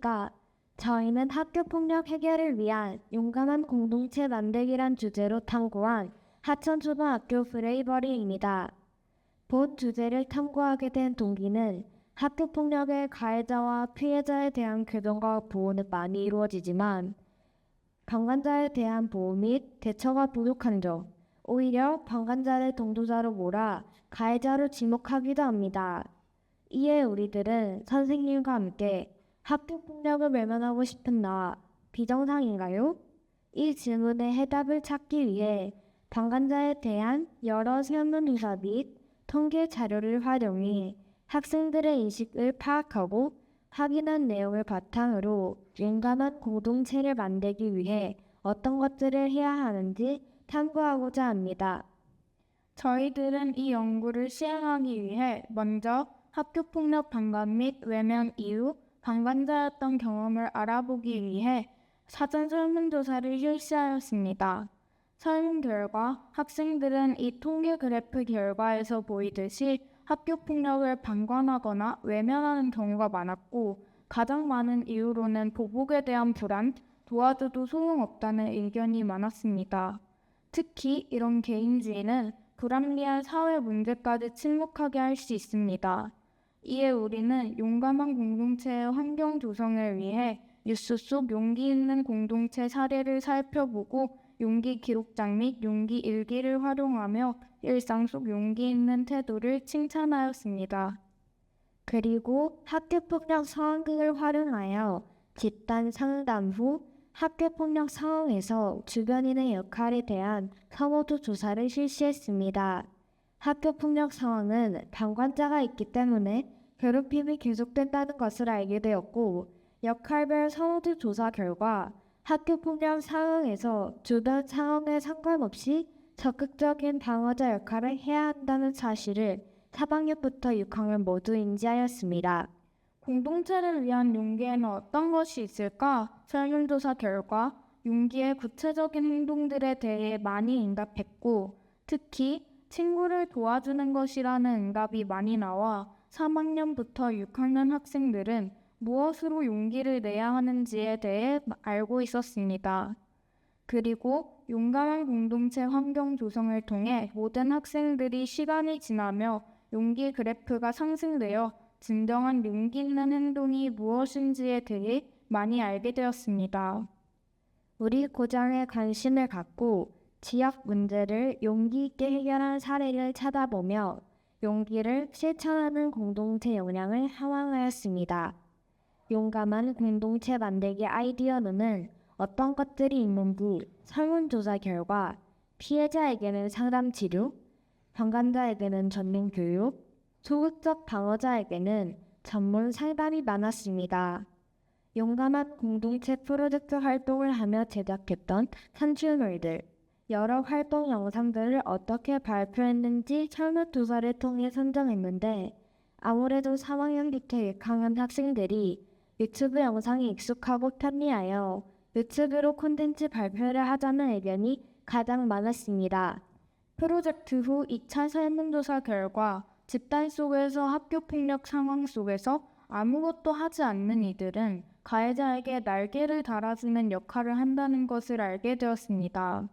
안녕하십니까? 저희는 학교폭력 해결을 위한 용감한 공동체 만들기란 주제로 탐구한 하천초등학교 브레이버리입니다. 본 주제를 탐구하게 된 동기는 학교폭력의 가해자와 피해자에 대한 교정과 보호는 많이 이루어지지만 방관자에 대한 보호 및 대처가 부족한 점, 오히려 방관자를 동조자로 몰아 가해자로 지목하기도 합니다. 이에 우리들은 선생님과 함께 학교폭력을 외면하고 싶은 나 비정상인가요? 이 질문에 해답을 찾기 위해 방관자에 대한 여러 설문조사 및 통계 자료를 활용해 학생들의 인식을 파악하고 확인한 내용을 바탕으로 용감한 공동체를 만들기 위해 어떤 것들을 해야 하는지 탐구하고자 합니다. 저희들은 이 연구를 시행하기 위해 먼저 학교폭력 방관 및 외면 이후 방관자였던 경험을 알아보기 위해 사전 설문조사를 실시하였습니다. 설문 결과 학생들은 이 통계 그래프 결과에서 보이듯이 학교폭력을 방관하거나 외면하는 경우가 많았고 가장 많은 이유로는 보복에 대한 불안, 도와줘도 소용없다는 의견이 많았습니다. 특히 이런 개인주의는 불합리한 사회 문제까지 침묵하게 할 수 있습니다. 이에 우리는 용감한 공동체의 환경 조성을 위해 뉴스 속 용기 있는 공동체 사례를 살펴보고 용기 기록장 및 용기 일기를 활용하며 일상 속 용기 있는 태도를 칭찬하였습니다. 그리고 학교폭력 상황극을 활용하여 집단 상담 후 학교폭력 상황에서 주변인의 역할에 대한 선호도 조사를 실시했습니다. 학교폭력 상황은 방관자가 있기 때문에 괴롭힘이 계속된다는 것을 알게 되었고, 역할별 선호도 조사 결과 학교폭력 상황에서 주변 상황에 상관없이 적극적인 방어자 역할을 해야 한다는 사실을 4학년부터 6학년 모두 인지하였습니다. 공동체를 위한 용기에는 어떤 것이 있을까? 설문조사 결과 용기의 구체적인 행동들에 대해 많이 응답했고, 특히 친구를 도와주는 것이라는 응답이 많이 나와 3학년부터 6학년 학생들은 무엇으로 용기를 내야 하는지에 대해 알고 있었습니다. 그리고 용감한 공동체 환경 조성을 통해 모든 학생들이 시간이 지나며 용기 그래프가 상승되어 진정한 용기 있는 행동이 무엇인지에 대해 많이 알게 되었습니다. 우리 고장에 관심을 갖고 지역 문제를 용기 있게 해결한 사례를 찾아보며 용기를 실천하는 공동체 역량을 향상하였습니다. 용감한 공동체 만들기 아이디어로는 어떤 것들이 있는지 설문조사 결과 피해자에게는 상담 치료, 방관자에게는 전문 교육, 소극적 방어자에게는 전문 상담이 많았습니다. 용감한 공동체 프로젝트 활동을 하며 제작했던 산출물들, 여러 활동 영상들을 어떻게 발표했는지 설문조사를 통해 선정했는데 아무래도 3학년부터 6학년 학생들이 유튜브 영상이 익숙하고 편리하여 유튜브로 콘텐츠 발표를 하자는 의견이 가장 많았습니다. 프로젝트 후 2차 설문조사 결과 집단 속에서 학교폭력 상황 속에서 아무것도 하지 않는 이들은 가해자에게 날개를 달아주는 역할을 한다는 것을 알게 되었습니다.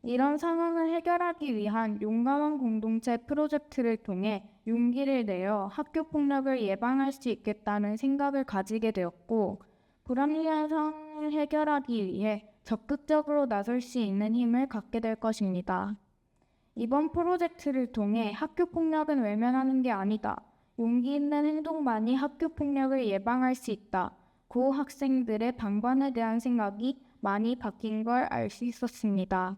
이런 상황을 해결하기 위한 용감한 공동체 프로젝트를 통해 용기를 내어 학교폭력을 예방할 수 있겠다는 생각을 가지게 되었고, 불합리한 상황을 해결하기 위해 적극적으로 나설 수 있는 힘을 갖게 될 것입니다. 이번 프로젝트를 통해 학교폭력은 외면하는 게 아니다. 용기 있는 행동만이 학교폭력을 예방할 수 있다. 고 학생들의 방관에 대한 생각이 많이 바뀐 걸 알 수 있었습니다.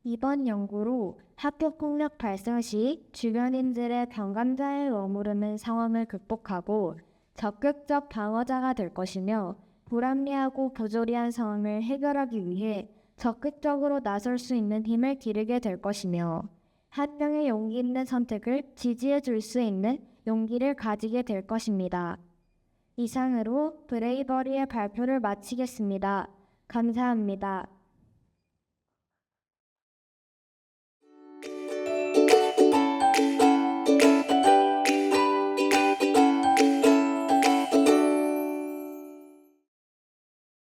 이번 연구로 학교폭력 발생 시 주변인들의 방관자에 머무르는 상황을 극복하고 적극적 방어자가 될 것이며 불합리하고 부조리한 상황을 해결하기 위해 적극적으로 나설 수 있는 힘을 기르게 될 것이며 한 명의 용기 있는 선택을 지지해 줄 수 있는 용기를 가지게 될 것입니다. 이상으로 브레이버리의 발표를 마치겠습니다. 감사합니다.